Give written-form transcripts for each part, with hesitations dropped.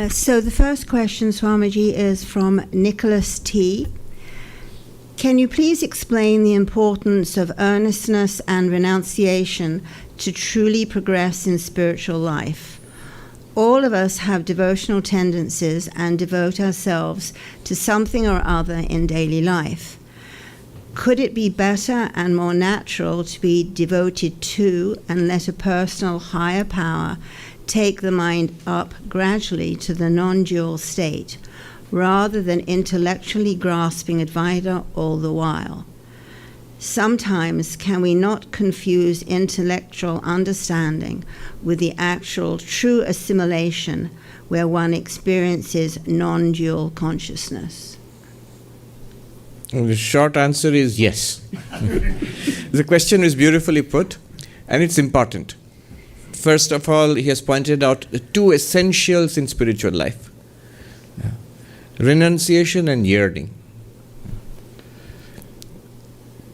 So the first question, Swamiji, is from Nicholas T. Can you please explain the importance of earnestness and renunciation to truly progress in spiritual life? All of us have devotional tendencies and devote ourselves to something or other in daily life. Could it be better and more natural to be devoted to and let a personal higher power take the mind up gradually to the non-dual state, rather than intellectually grasping Advaita all the while? Sometimes can we not confuse intellectual understanding with the actual true assimilation where one experiences non-dual consciousness? The short answer is yes. The question is beautifully put, and it's important. First of all, he has pointed out the two essentials in spiritual life: renunciation and yearning.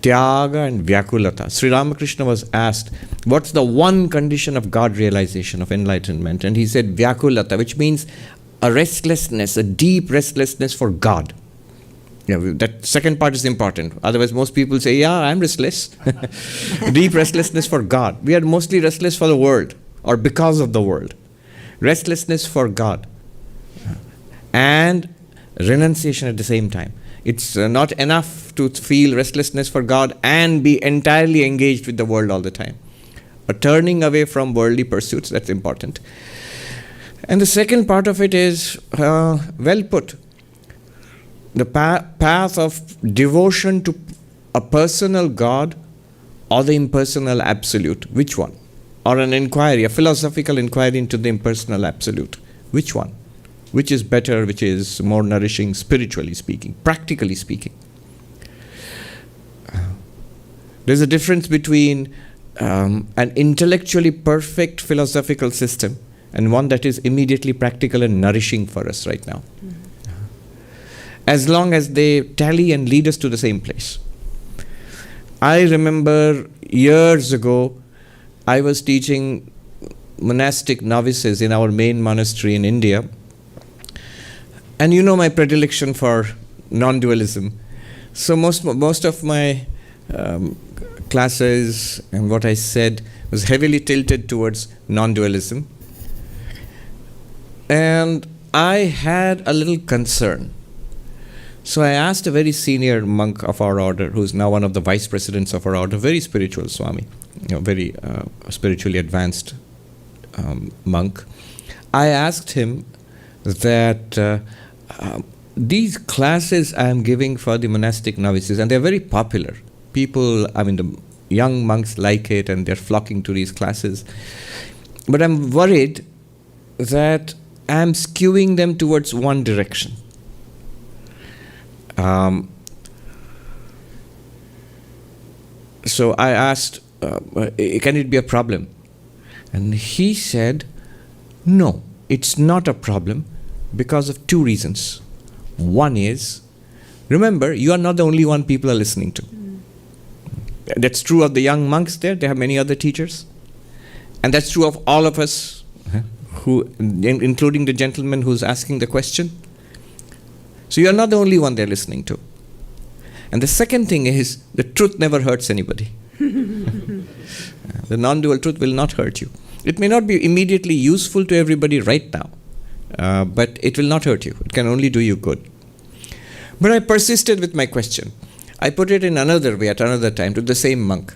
Tyaga and Vyakulata. Sri Ramakrishna was asked, what's the one condition of God realization, of enlightenment? And he said Vyakulata, which means a restlessness, a deep restlessness for God. That second part is important. Otherwise, most people say, yeah, I'm restless. Deep restlessness for God. We are mostly restless for the world or because of the world. Restlessness for God. And renunciation at the same time. It's not enough to feel restlessness for God and be entirely engaged with the world all the time. A turning away from worldly pursuits, that's important. And the second part of it is well put. The path of devotion to a personal God or the impersonal absolute. Which one? Or an inquiry, a philosophical inquiry into the impersonal absolute. Which one? Which is better, which is more nourishing, spiritually speaking, practically speaking? There's a difference between an intellectually perfect philosophical system and one that is immediately practical and nourishing for us right now. Mm-hmm. As long as they tally and lead us to the same place. I remember years ago, I was teaching monastic novices in our main monastery in India. And you know my predilection for non-dualism. So most of my classes and what I said was heavily tilted towards non-dualism. And I had a little concern. So I asked a very senior monk of our order, who's now one of the vice presidents of our order, very spiritual Swami, very spiritually advanced monk. I asked him that these classes I am giving for the monastic novices, and they're very popular. People, the young monks like it and they're flocking to these classes. But I'm worried that I'm skewing them towards one direction. So I asked, can it be a problem? And he said, no, it's not a problem because of two reasons. One is, remember, you are not the only one people are listening to. That's true of the young monks there. They have many other teachers. And that's true of all of us, who, including the gentleman who's asking the question. So you are not the only one they're listening to. And the second thing is, the truth never hurts anybody. The non-dual truth will not hurt you. It may not be immediately useful to everybody right now, but it will not hurt you. It can only do you good. But I persisted with my question. I put it in another way at another time to the same monk.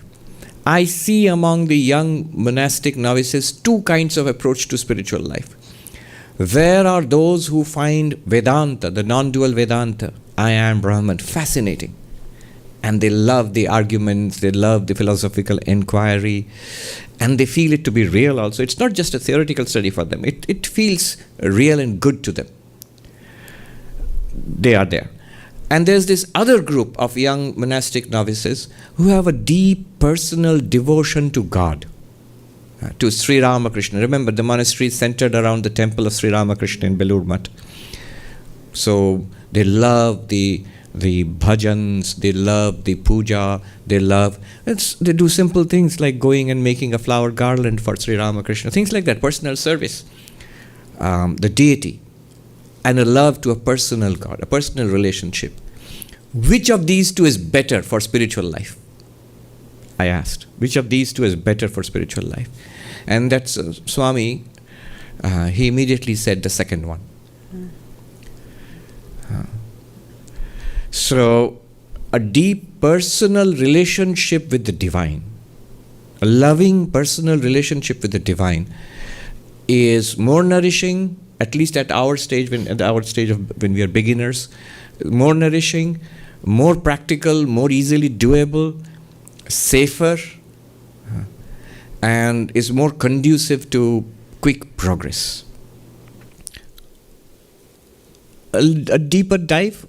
I see among the young monastic novices two kinds of approach to spiritual life. There are those who find Vedanta, the non-dual Vedanta, I am Brahman, fascinating. And they love the arguments, they love the philosophical inquiry, and they feel it to be real also. It's not just a theoretical study for them. It feels real and good to them. They are there. And there's this other group of young monastic novices who have a deep personal devotion to God. To Sri Ramakrishna. Remember, the monastery is centered around the temple of Sri Ramakrishna in Belur Math. So they love the bhajans, they love the puja, they do simple things like going and making a flower garland for Sri Ramakrishna, things like that, personal service. The deity. and a love to a personal God, a personal relationship. Which of these two is better for spiritual life? I asked. Which of these two is better for spiritual life? And that's Swami, he immediately said the second one. So, a deep personal relationship with the divine, a loving personal relationship with the divine is more nourishing, at least at our stage, when we are beginners, more nourishing, more practical, more easily doable, safer, and is more conducive to quick progress. A deeper dive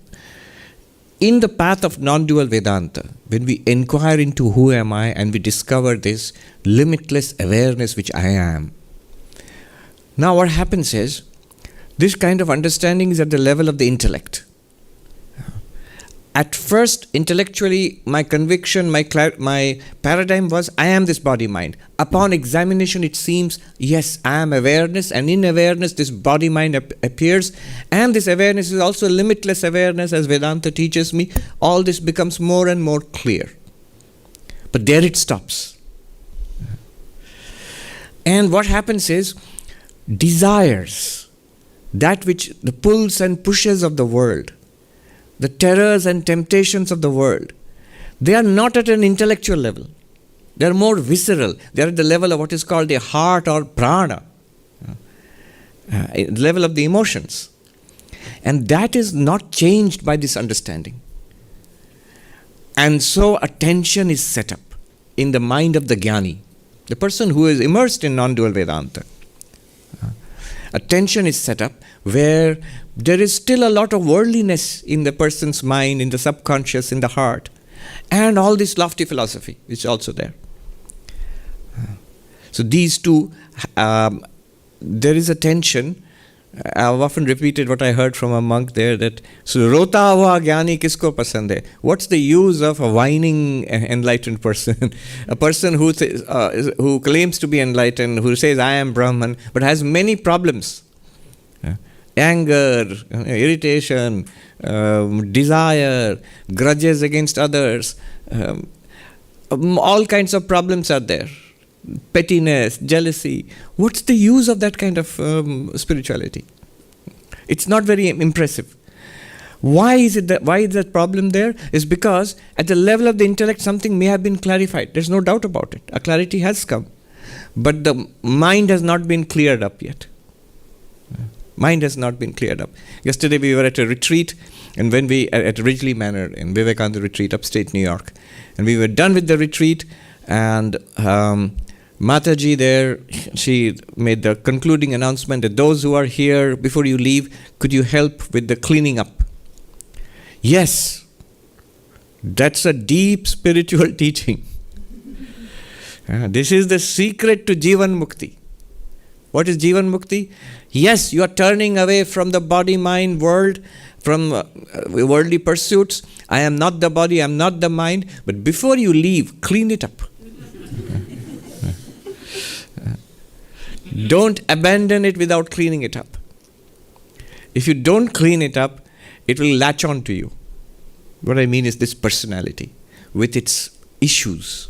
in the path of non-dual Vedanta, when we inquire into who am I and we discover this limitless awareness which I am. Now what happens is, this kind of understanding is at the level of the intellect. At first, intellectually, my conviction, my paradigm was, I am this body-mind. Upon examination, it seems, yes, I am awareness, and in awareness, this body-mind appears, and this awareness is also limitless awareness, as Vedanta teaches me. All this becomes more and more clear. But there it stops. And what happens is, desires, that which the pulls and pushes of the world, the terrors and temptations of the world, they are not at an intellectual level. They are more visceral. They are at the level of what is called the heart or prana, the level of the emotions. And that is not changed by this understanding. And so attention is set up in the mind of the jnani, the person who is immersed in non-dual Vedanta. Attention is set up where there is still a lot of worldliness in the person's mind, in the subconscious, in the heart, and all this lofty philosophy is also there. So these two, there is a tension. I've often repeated what I heard from a monk there, that so rota hua jnani kisko pasand hai? What's the use of a whining enlightened person? A person who claims to be enlightened, who says I am Brahman, but has many problems. Anger, irritation, desire, grudges against others, all kinds of problems are there. Pettiness, jealousy. What's the use of that kind of spirituality? It's not very impressive. Why is that problem there? Is because at the level of the intellect something may have been clarified. There's no doubt about it. A clarity has come. But the mind has not been cleared up yet. Mind has not been cleared up. Yesterday we were at a retreat, and when we at Ridgely Manor in Vivekananda Retreat, upstate New York, and we were done with the retreat, and Mataji there, she made the concluding announcement that those who are here, before you leave, could you help with the cleaning up? Yes, that's a deep spiritual teaching. This is the secret to Jivan Mukti. What is Jivan Mukti? Yes, you are turning away from the body-mind world, from worldly pursuits. I am not the body, I am not the mind. But before you leave, clean it up. Don't abandon it without cleaning it up. If you don't clean it up, it will latch on to you. What I mean is this personality with its issues.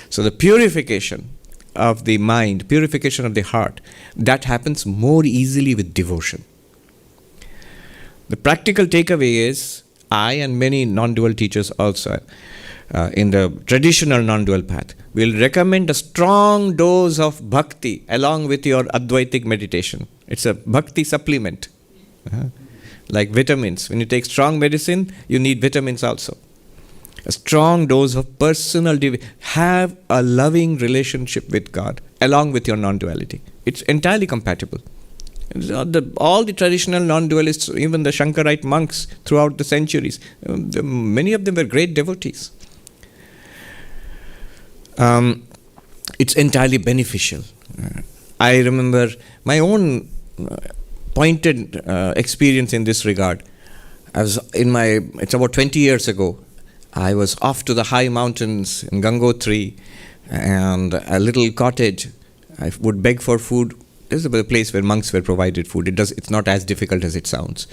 So the purification of the mind, purification of the heart, that happens more easily with devotion. The practical takeaway is, I and many non-dual teachers also, in the traditional non-dual path, will recommend a strong dose of bhakti along with your Advaitic meditation. It's a bhakti supplement. Like vitamins. When you take strong medicine, you need vitamins also. A strong dose of personal have a loving relationship with God along with your non-duality. It's entirely compatible. All the traditional non-dualists, even the Shankarite monks throughout the centuries, many of them were great devotees. It's entirely beneficial. I remember my own pointed experience in this regard. It's about 20 years ago. I was off to the high mountains in Gangotri, and a little cottage. I would beg for food This is a place where monks were provided food. It's not as difficult as it sounds.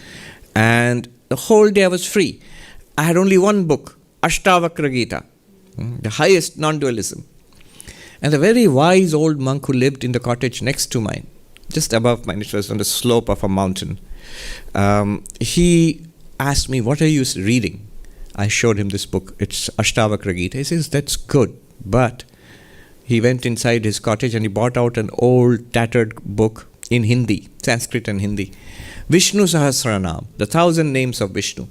And the whole day I was free. I had only one book, Ashtavakra Gita, the highest non-dualism. And the very wise old monk who lived in the cottage next to mine, just above mine, it was on the slope of a mountain, he asked me, what are you reading? I showed him this book. It's Ashtavakra Gita. He says, that's good. But he went inside his cottage and he bought out an old tattered book in Hindi, Sanskrit and Hindi. Vishnu Sahasranam, the 1,000 names of Vishnu.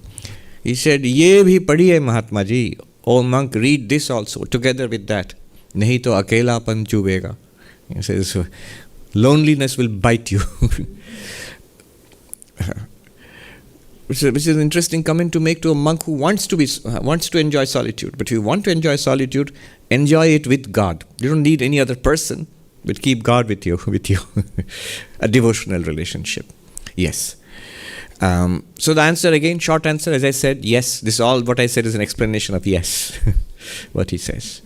He said, Ye bhi padhiye Mahatma ji. Oh monk, read this also, together with that. Nahi to akelapan chubega. He says, loneliness will bite you. Which is an interesting comment to make to a monk who wants to enjoy solitude. But if you want to enjoy solitude, enjoy it with God. You don't need any other person, but keep God with you. A devotional relationship. Yes. So the answer again, short answer, as I said, yes. This all what I said is an explanation of yes, what he says.